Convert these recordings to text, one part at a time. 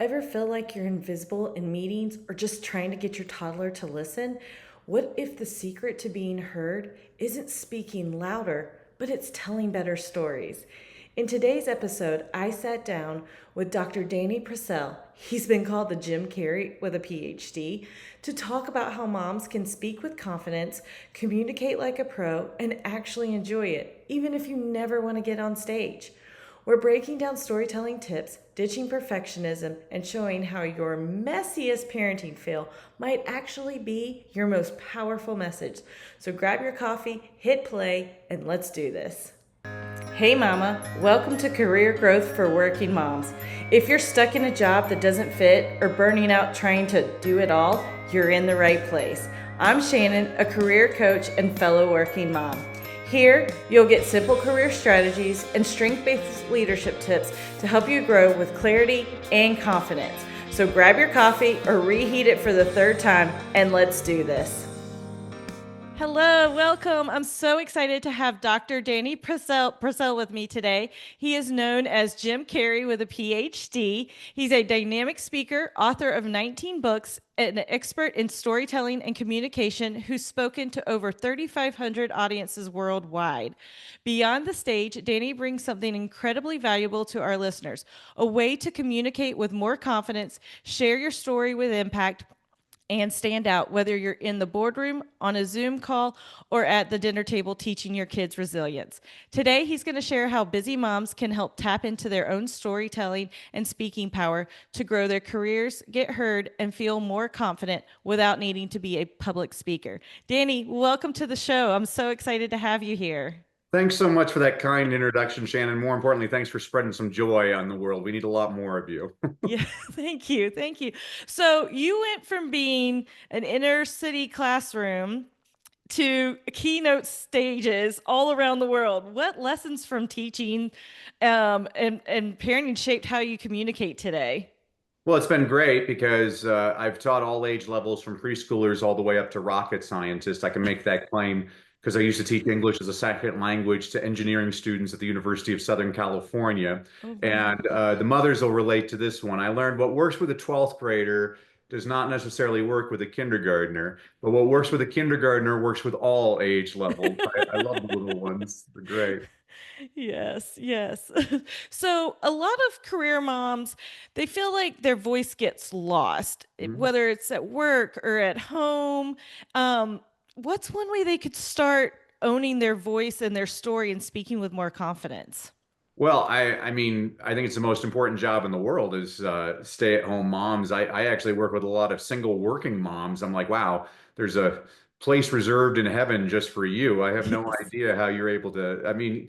Ever feel like you're invisible in meetings or just trying to get your toddler to listen? What if the secret to being heard isn't speaking louder, but it's telling better stories? In today's episode, I sat down with Dr. Danny Purcell. He's been called the Jim Carrey with a PhD, to talk about how moms can speak with confidence, communicate like a pro, and actually enjoy it, even if you never want to get on stage. We're breaking down storytelling tips, ditching perfectionism, and showing how your messiest parenting fail might actually be your most powerful message. So grab your coffee, hit play, and let's do this. Hey, Mama, welcome to Career Growth for Working Moms. If you're stuck in a job that doesn't fit or burning out trying to do it all, you're in the right place. I'm Shannon, a career coach and fellow working mom. Here, you'll get simple career strategies and strength-based leadership tips to help you grow with clarity and confidence. So grab your coffee or reheat it for the third time, and let's do this. Hello, welcome. I'm so excited to have Dr. Danny Brasell with me today. He is known as Jim Carrey with a PhD. He's a dynamic speaker, author of 19 books, and an expert in storytelling and communication who's spoken to over 3,500 audiences worldwide. Beyond the stage, Danny brings something incredibly valuable to our listeners, a way to communicate with more confidence, share your story with impact, and stand out, whether you're in the boardroom, on a Zoom call, or at the dinner table teaching your kids resilience. Today, he's going to share how busy moms can help tap into their own storytelling and speaking power to grow their careers, get heard, and feel more confident without needing to be a public speaker. Danny, welcome to the show. I'm so excited to have you here. Thanks so much for that kind introduction, Shannon. More importantly, thanks for spreading some joy on the world. We need a lot more of you. Yeah, thank you. Thank you. So you went from being an inner city classroom to keynote stages all around the world. What lessons from teaching and parenting shaped how you communicate today? Well, it's been great because I've taught all age levels from preschoolers all the way up to rocket scientists. I can make that claim because I used to teach English as a second language to engineering students at the University of Southern California. Oh, wow. And the mothers will relate to this one. I learned what works with a 12th grader does not necessarily work with a kindergartner, but what works with a kindergartner works with all age levels. I love the little ones. They're great. Yes, yes. So a lot of career moms, they feel like their voice gets lost, Mhm. whether it's at work or at home. What's one way they could start owning their voice and their story and speaking with more confidence? Well, I mean, I think it's the most important job in the world is stay-at-home moms. I actually work with a lot of single working moms. I'm like, wow, there's a place reserved in heaven just for you. I have no Yes. idea how you're able to. I mean,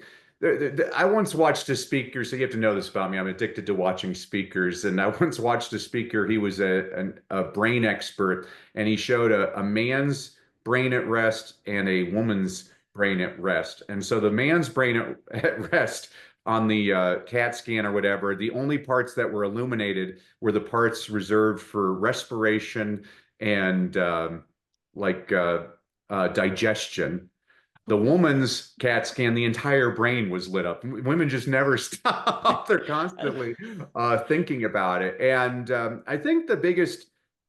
I once watched a speaker, so you have to know this about me. I'm addicted to watching speakers, and I once watched a speaker. He was a brain expert, and he showed a man's brain at rest and a woman's brain at rest. And so the man's brain at rest on the CAT scan or whatever, the only parts that were illuminated were the parts reserved for respiration and like digestion. The woman's CAT scan, the entire brain was lit up. Women just never stop. They're constantly thinking about it. And I think the biggest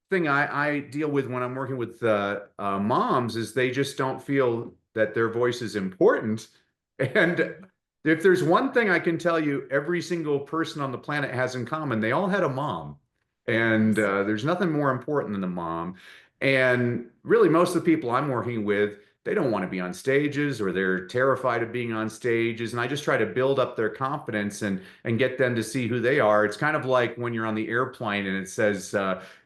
thing I deal with when I'm working with moms is they just don't feel that their voice is important. And if there's one thing I can tell you, every single person on the planet has in common, they all had a mom. And Yes. there's nothing more important than a mom. And really, most of the people I'm working with, they don't want to be on stages or they're terrified of being on stages. And I just try to build up their confidence and get them to see who they are. It's kind of like when you're on the airplane and it says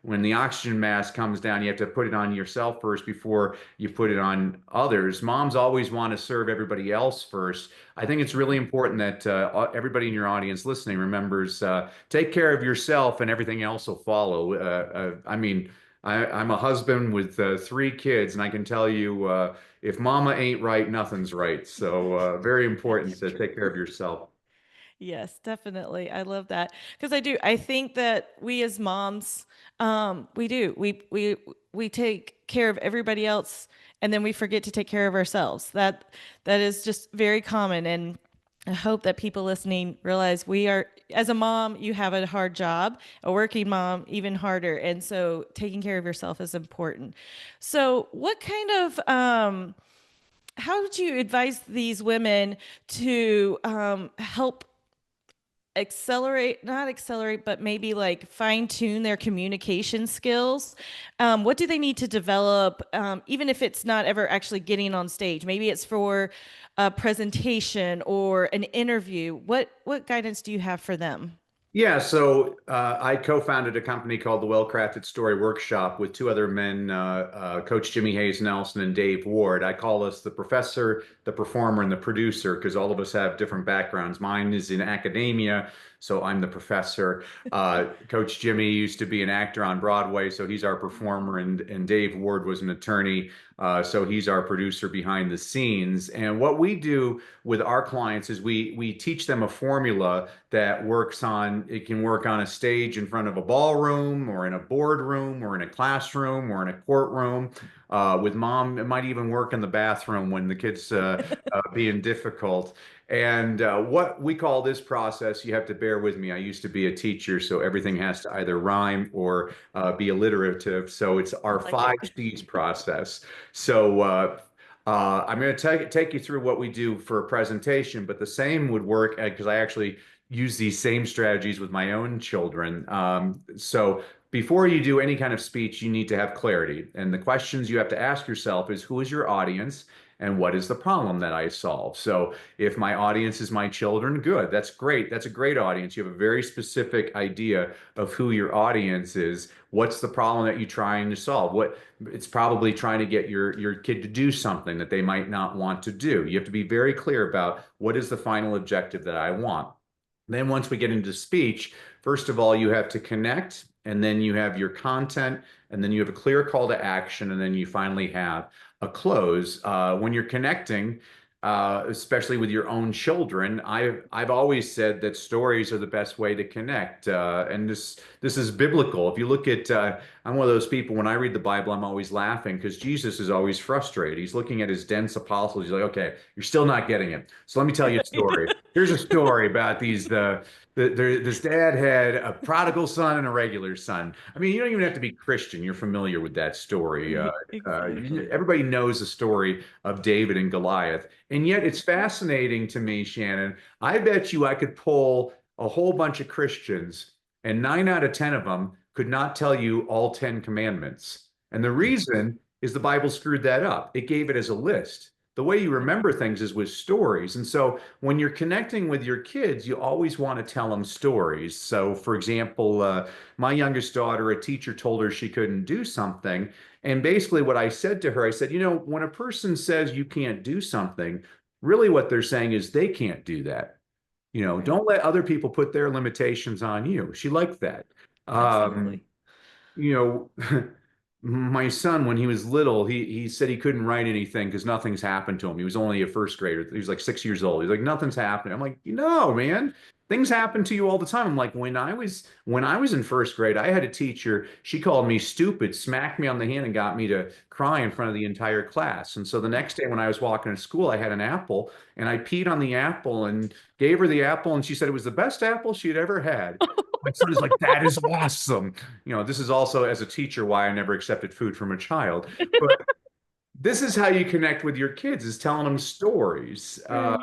when the oxygen mask comes down, you have to put it on yourself first before you put it on others. Moms always want to serve everybody else first. I think it's really important that everybody in your audience listening remembers take care of yourself and everything else will follow. I mean, I'm a husband with three kids, and I can tell you if mama ain't right, nothing's right. So, very important That's to true. take care of yourself. Yes, definitely. I love that because I do. I think that we as moms, we do. We take care of everybody else, and then we forget to take care of ourselves. That is just very common. And I hope that people listening realize we are, as a mom, you have a hard job, a working mom, even harder. And so taking care of yourself is important. So, what kind of, how would you advise these women to help accelerate, not accelerate, but maybe like fine tune their communication skills? What do they need to develop, even if it's not ever actually getting on stage? Maybe it's for a presentation or an interview. What guidance do you have for them? Yeah, so I co-founded a company called the Well-Crafted Story Workshop with two other men, Coach Jimmy Hayes Nelson and Dave Ward. I call us the professor, the performer, and the producer because all of us have different backgrounds. Mine is in academia, so I'm the professor. Coach Jimmy used to be an actor on Broadway, so he's our performer, and Dave Ward was an attorney, so he's our producer behind the scenes. And what we do with our clients is we teach them a formula that works on, it can work on a stage in front of a ballroom or in a boardroom or in a classroom or in a courtroom. With mom, it might even work in the bathroom when the kids being difficult. And what we call this process, you have to bear with me. I used to be a teacher, so everything has to either rhyme or be alliterative. So it's our Like five it. C's process. So I'm going to take you through what we do for a presentation, but the same would work because I actually use these same strategies with my own children. So before you do any kind of speech, you need to have clarity. And the questions you have to ask yourself is, who is your audience? And what is the problem that I solve? So if my audience is my children, good. That's great. That's a great audience. You have a very specific idea of who your audience is. What's the problem that you're trying to solve? What it's probably trying to get your kid to do something that they might not want to do. You have to be very clear about what is the final objective that I want. Then once we get into speech, first of all, you have to connect, and then you have your content, and then you have a clear call to action, and then you finally have a close. When you're connecting, especially with your own children, I've always said that stories are the best way to connect, and this is biblical. If you look at, I'm one of those people when I read the Bible, I'm always laughing because Jesus is always frustrated. He's looking at his dense apostles. He's like, okay, you're still not getting it. So let me tell you a story. Here's a story about this dad had a prodigal son and a regular son. I mean, you don't even have to be Christian. You're familiar with that story. Exactly. Everybody knows the story of David and Goliath. And yet it's fascinating to me, Shannon. I bet you I could pull a whole bunch of Christians, and 9 out of 10 of them could not tell you all 10 commandments. And the reason is the Bible screwed that up. It gave it as a list. The way you remember things is with stories. And so when you're connecting with your kids, you always want to tell them stories. So, for example, my youngest daughter, a teacher told her she couldn't do something. And basically, what I said to her, I said, when a person says you can't do something, really what they're saying is they can't do that. Right. Don't let other people put their limitations on you. She liked that. Um, Absolutely. you know, my son, when he was little, he said he couldn't write anything because nothing's happened to him. He was only a first grader. He was like 6 years old. He's like, nothing's happening. I'm like, man, things happen to you all the time. I'm like, when I was in first grade, I had a teacher, she called me stupid, smacked me on the hand, and got me to cry in front of the entire class. And so the next day when I was walking to school, I had an apple and I peed on the apple and gave her the apple, and she said it was the best apple she had ever had. My son is like, that is awesome. This is also as a teacher why I never accepted food from a child. But this is how you connect with your kids is telling them stories. Right.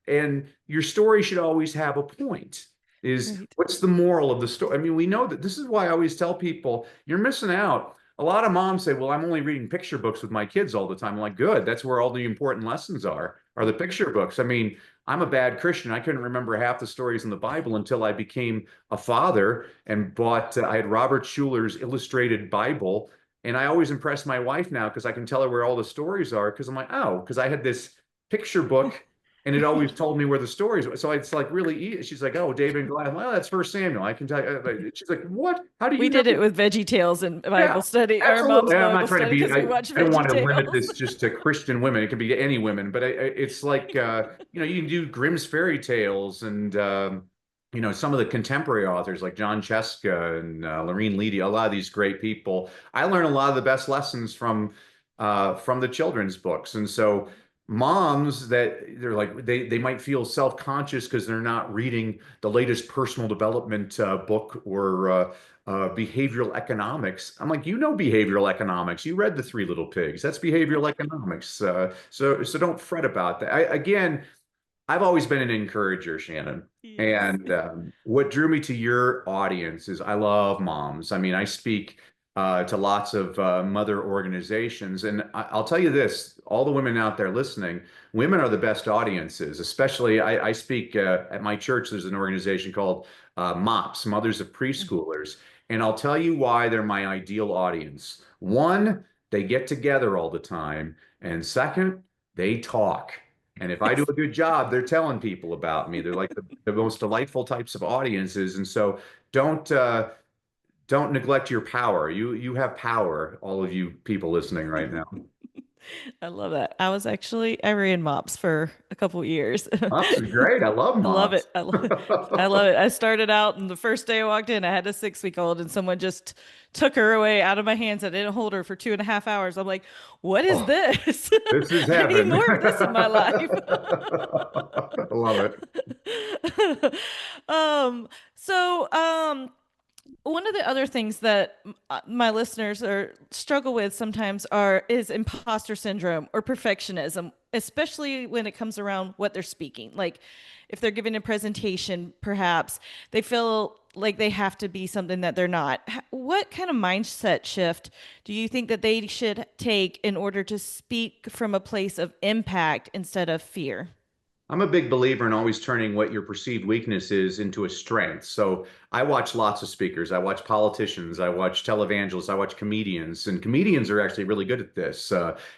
And your story should always have a point. Is Right. what's the moral of the story? I mean, we know that this is why I always tell people you're missing out. A lot of moms say, well, I'm only reading picture books with my kids all the time. I'm like, good. That's where all the important lessons are the picture books. I mean, I'm a bad Christian. I couldn't remember half the stories in the Bible until I became a father and I had Robert Schuller's illustrated Bible. And I always impress my wife now because I can tell her where all the stories are because I'm like, oh, because I had this picture book and it always told me where the stories were. So it's like really easy. She's like, oh, David and Goliath. Well, that's First Samuel. I can tell you. She's like, what? How do We you know? did it with Veggie Tales in Yeah, Bible study, our mom's absolutely. I'm not Bible trying to study, be, because we watched I don't Veggie want to limit Tales. this just to Christian women. It can be any women, but it's like, you can do Grimm's fairy tales and, some of the contemporary authors like John Cheska and Lorene Leedy, a lot of these great people. I learn a lot of the best lessons from the children's books. And so moms that they're like they might feel self-conscious because they're not reading the latest personal development book or behavioral economics. I'm like, you know, behavioral economics. You read The Three Little Pigs. That's behavioral economics. So don't fret about that. Again, I've always been an encourager, Shannon. Yes. And what drew me to your audience is I love moms. I mean, I speak to lots of mother organizations. And I'll tell you this, all the women out there listening, women are the best audiences, especially I speak at my church. There's an organization called MOPS, Mothers of Preschoolers. And I'll tell you why they're my ideal audience. One, they get together all the time. And second, they talk. And if I do a good job, they're telling people about me. They're like the most delightful types of audiences. And so don't don't neglect your power. You have power, all of you people listening right now. I love that. I ran mops for a couple years. Mops is great. I love I love it. mops. I love it. I started out, and the first day I walked in, I had a 6 week old, and someone just took her away out of my hands. I didn't hold her for 2.5 hours. I'm like, what is Oh, this? this is I need heaven. more of this in my life. I love it. um, so one of the other things that my listeners are struggle with sometimes are is imposter syndrome or perfectionism, especially when it comes around what they're speaking. Like if they're giving a presentation, perhaps they feel like they have to be something that they're not. What kind of mindset shift do you think that they should take in order to speak from a place of impact instead of fear? I'm a big believer in always turning what your perceived weakness is into a strength. So I watch lots of speakers. I watch politicians. I watch televangelists. I watch comedians. And comedians are actually really good at this.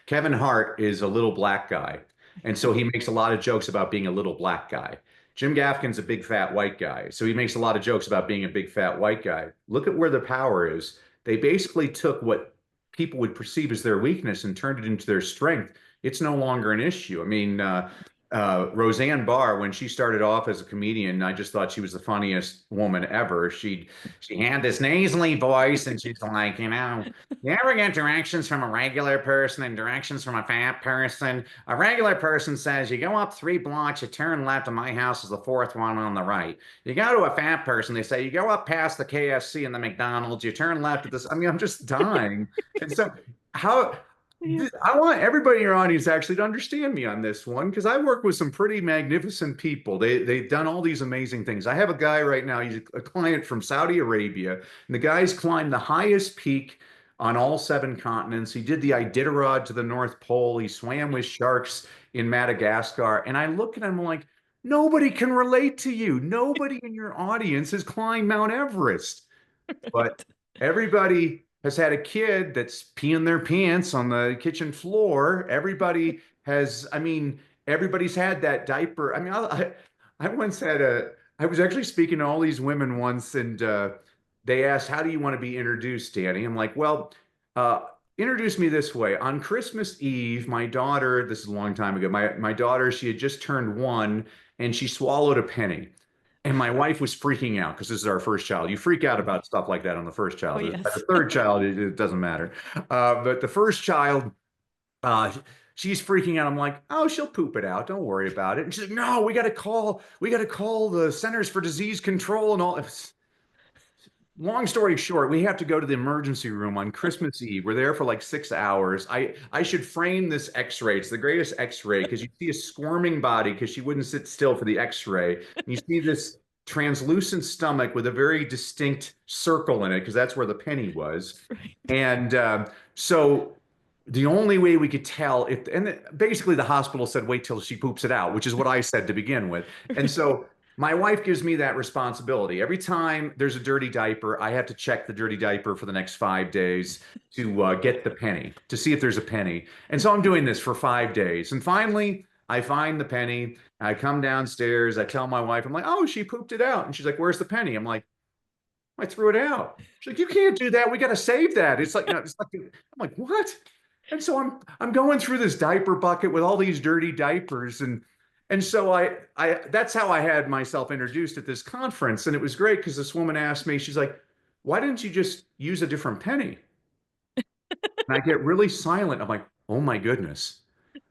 Kevin Hart is a little black guy. And so he makes a lot of jokes about being a little black guy. Jim Gaffigan's a big fat white guy. So he makes a lot of jokes about being a big fat white guy. Look at where the power is. They basically took what people would perceive as their weakness and turned it into their strength. It's no longer an issue. I mean, Roseanne Barr, when she started off as a comedian, I just thought she was the funniest woman ever. She had this nasally voice, and she's like, you ever get directions from a regular person and directions from a fat person? A regular person says you go up 3 blocks, you turn left, and my house is the fourth one on the right. You go to a fat person, they say you go up past the KFC and the McDonald's, you turn left at this. I mean, I'm just dying. And so how Yeah. I want everybody in your audience actually to understand me on this one because I work with some pretty magnificent people. They've done all these amazing things. I have a guy right now, he's a client from Saudi Arabia, and the guy's climbed the highest peak on all 7 continents. He did the Iditarod to the North Pole. He swam with sharks in Madagascar. And I look at him like, nobody can relate to you. Nobody in your audience has climbed Mount Everest. But everybody has had a kid that's peeing their pants on the kitchen floor. Everybody has, I mean, everybody's had that diaper. I mean, I once had I was actually speaking to all these women once, and they asked, how do you want to be introduced, Danny? I'm like, well, uh, introduce me this way. On Christmas Eve, my daughter, this is a long time ago, my daughter, she had just turned 1 and she swallowed a penny. And my wife was freaking out because this is our first child. You freak out about stuff like that on the first Oh, child. By the yes. third child, it doesn't matter. But the first child, uh, she's freaking out. I'm like, oh, she'll poop it out. Don't worry about it. And she's like, no, we got to call the Centers for Disease Control and all. Long story short, we have to go to the emergency room on Christmas Eve. We're there for like 6 hours. I should frame this X-ray. It's the greatest X-ray because you see a squirming body because she wouldn't sit still for the X-ray. And you see this translucent stomach with a very distinct circle in it because that's where the penny was. Right. And so the only way we could tell if, and basically the hospital said, wait till she poops it out, which is what I said to begin with. And so my wife gives me that responsibility. Every time there's a dirty diaper, I have to check the dirty diaper for the next 5 days to get the penny, to see if there's a penny. And so I'm doing this for 5 days. And finally, I find the penny. I come downstairs. I tell my wife, I'm like, oh, she pooped it out. And she's like, where's the penny? I'm like, I threw it out. She's like, you can't do that. We got to save that. It's like, it's like, I'm like, what? And so I'm going through this diaper bucket with all these dirty diapers, and so I that's how I had myself introduced at this conference, and it was great because this woman asked me, she's like, why didn't you just use a different penny? And I get really silent. I'm like, oh my goodness.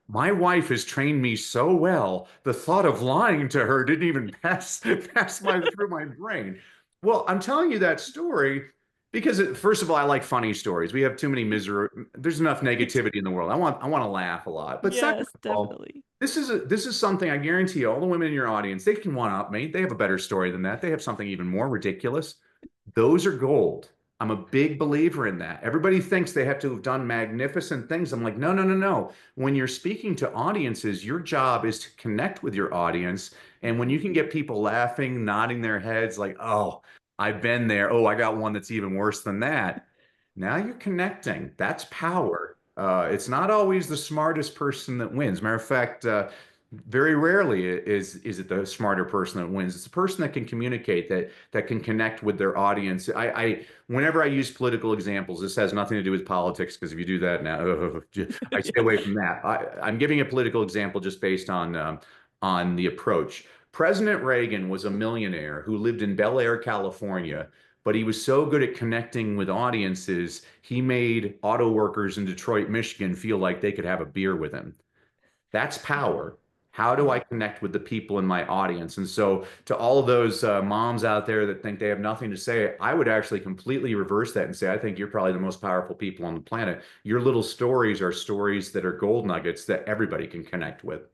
my wife has trained me so well, the thought of lying to her didn't even pass through my brain. Well, I'm telling you that story because first of all, I like funny stories. We have too many misery. There's enough Me too. negativity in the world. I want to laugh a lot. But second Yes, of all, definitely. this is something I guarantee you, all the women in your audience, they can one up me. They have a better story than that. They have something even more ridiculous. Those are gold. I'm a big believer in that. Everybody thinks they have to have done magnificent things. I'm like, no, no, no, no. When you're speaking to audiences, your job is to connect with your audience. And when Mhm. you can get people laughing, nodding their heads, like, oh, I've been there. Oh, I got one that's even worse than that. Now you're connecting. That's power. It's not always the smartest person that wins. Matter of fact, very rarely is it the smarter person that wins. It's the person that can communicate, that can connect with their audience. I whenever I use political examples, this has nothing to do with politics because if you do that now, I stay Yeah. away from that. I'm giving a political example just based on the approach. President Reagan was a millionaire who lived in Bel Air, California, but he was so good at connecting with audiences, he made auto workers in Detroit, Michigan feel like they could have a beer with him. That's power. How do I Yeah. connect with the people in my audience? And so, to all of those moms out there that think they have nothing to say, I would actually completely reverse that and say, I think you're probably the most powerful people on the planet. Your little stories are stories that are gold nuggets that everybody can connect with.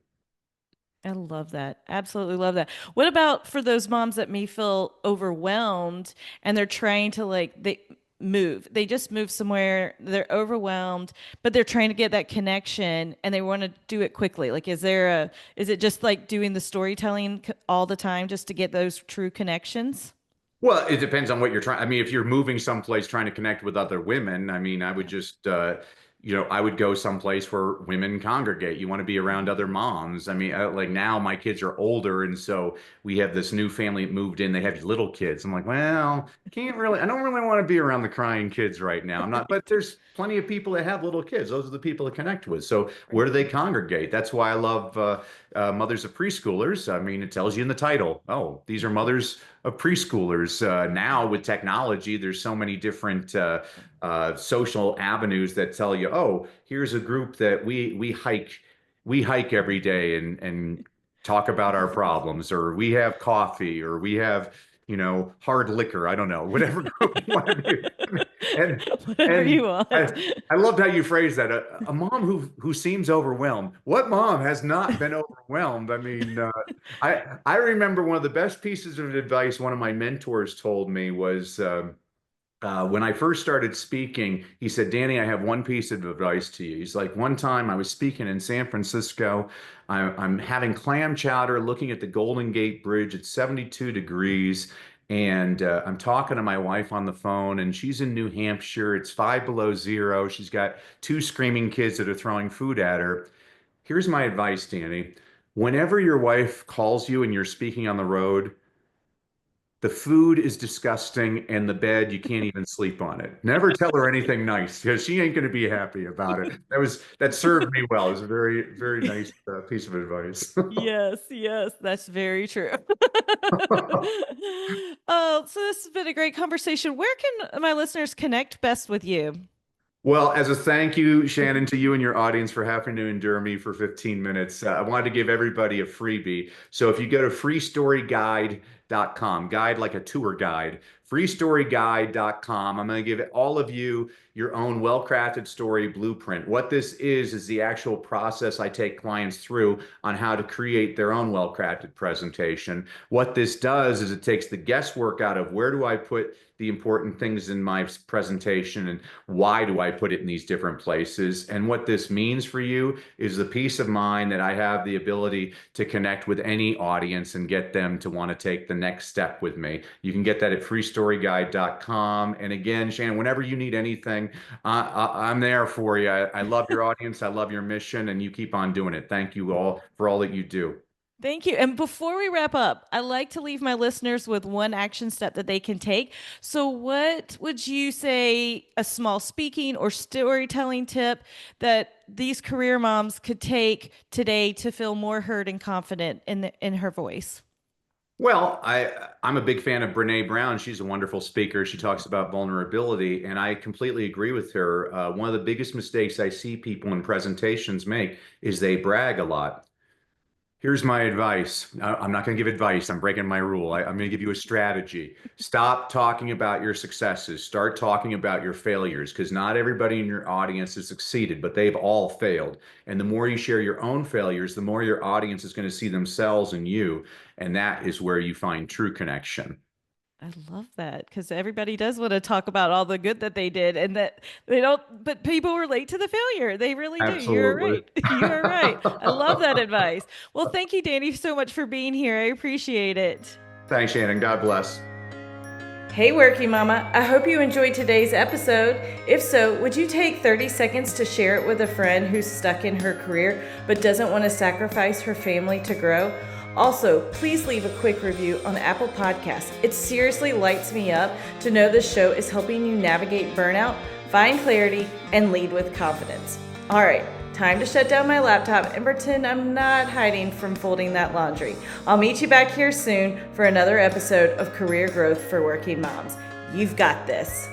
I love that. Absolutely love that. What about for those moms that may feel overwhelmed and they're trying to like they move. They just move somewhere, they're overwhelmed, but they're trying to get that connection and they want to do it quickly. Like is it just like doing the storytelling all the time just to get those true connections? Well, it depends on what you're trying. I mean, if you're moving someplace trying to connect with other women, I mean, I would Yeah. just, I would go someplace where women congregate. You want to be around other moms. I mean, like now my kids are older, and so we have this new family that moved in. They have little kids. I'm like, well, can't really. I don't really want to be around the crying kids right now. I'm not, but there's plenty of people that have little kids. Those are the people to connect with. So where do Right. they congregate? That's why I love mothers of preschoolers. I mean, it tells you in the title. Oh, these are mothers of preschoolers. Now with technology, there's so many different social avenues that tell you, oh, here's a group that we hike every day and talk about our problems, or we have coffee, or we have hard liquor. I don't know, whatever group you want to be. And Whatever you and want. I loved how you phrased that. A mom who seems overwhelmed. What mom has not been overwhelmed? I mean, I remember one of the best pieces of advice one of my mentors told me was when I first started speaking. He said, "Danny, I have one piece of advice to you." He's like, "One time I was speaking in San Francisco. I'm having clam chowder, looking at the Golden Gate Bridge. It's 72 degrees." And I'm talking to my wife on the phone, and she's in New Hampshire. It's 5 below zero. She's got two screaming kids that are throwing food at her. Here's my advice, Danny. Whenever your wife calls you and you're speaking on the road, the food is disgusting and the bed, you can't even sleep on it. Never tell her anything nice because she ain't going to be happy about it. That served me well. It was a very, very nice piece of advice. Yes, yes, that's very true. Oh, so this has been a great conversation. Where can my listeners connect best with you? Well, as a thank you, Shannon, to you and your audience for having to endure me for 15 minutes, I wanted to give everybody a freebie. So if you go to freestoryguide.com, guide like a tour guide, freestoryguide.com, I'm going to give all of you your own well-crafted story blueprint. What this is the actual process I take clients through on how to create their own well-crafted presentation. What this does is it takes the guesswork out of where do I put the important things in my presentation and why do I put it in these different places? And what this means for you is the peace of mind that I have the ability to connect with any audience and get them to want to take the next step with me. You can get that at freestoryguide.com. And again, Shannon, whenever you need anything, I'm there for you. I love your audience. I love your mission, and you keep on doing it. Thank you all for all that you do. Thank you. And before we wrap up, I like to leave my listeners with one action step that they can take. So, what would you say a small speaking or storytelling tip that these career moms could take today to feel more heard and confident in her voice? Well, I'm a big fan of Brene Brown. She's a wonderful speaker. She talks about vulnerability, and I completely agree with her. One of the biggest mistakes I see people in presentations make is they brag a lot. Here's my advice. I'm not going to give advice. I'm breaking my rule. I'm going to give you a strategy. Stop talking about your successes. Start talking about your failures because not everybody in your audience has succeeded, but they've all failed. And the more you share your own failures, the more your audience is going to see themselves in you. And that is where you find true connection. I love that because everybody does want to talk about all the good that they did and that they don't, but people relate to the failure. They really do. You're Absolutely. right. You are right. I love that advice. Well, thank you, Danny, so much for being here. I appreciate it. Thanks, Shannon. God bless. Hey, Working Mama, I hope you enjoyed today's episode. If so, would you take 30 seconds to share it with a friend who's stuck in her career but doesn't want to sacrifice her family to grow? Also, please leave a quick review on Apple Podcasts. It seriously lights me up to know this show is helping you navigate burnout, find clarity, and lead with confidence. All right, time to shut down my laptop and pretend I'm not hiding from folding that laundry. I'll meet you back here soon for another episode of Career Growth for Working Moms. You've got this.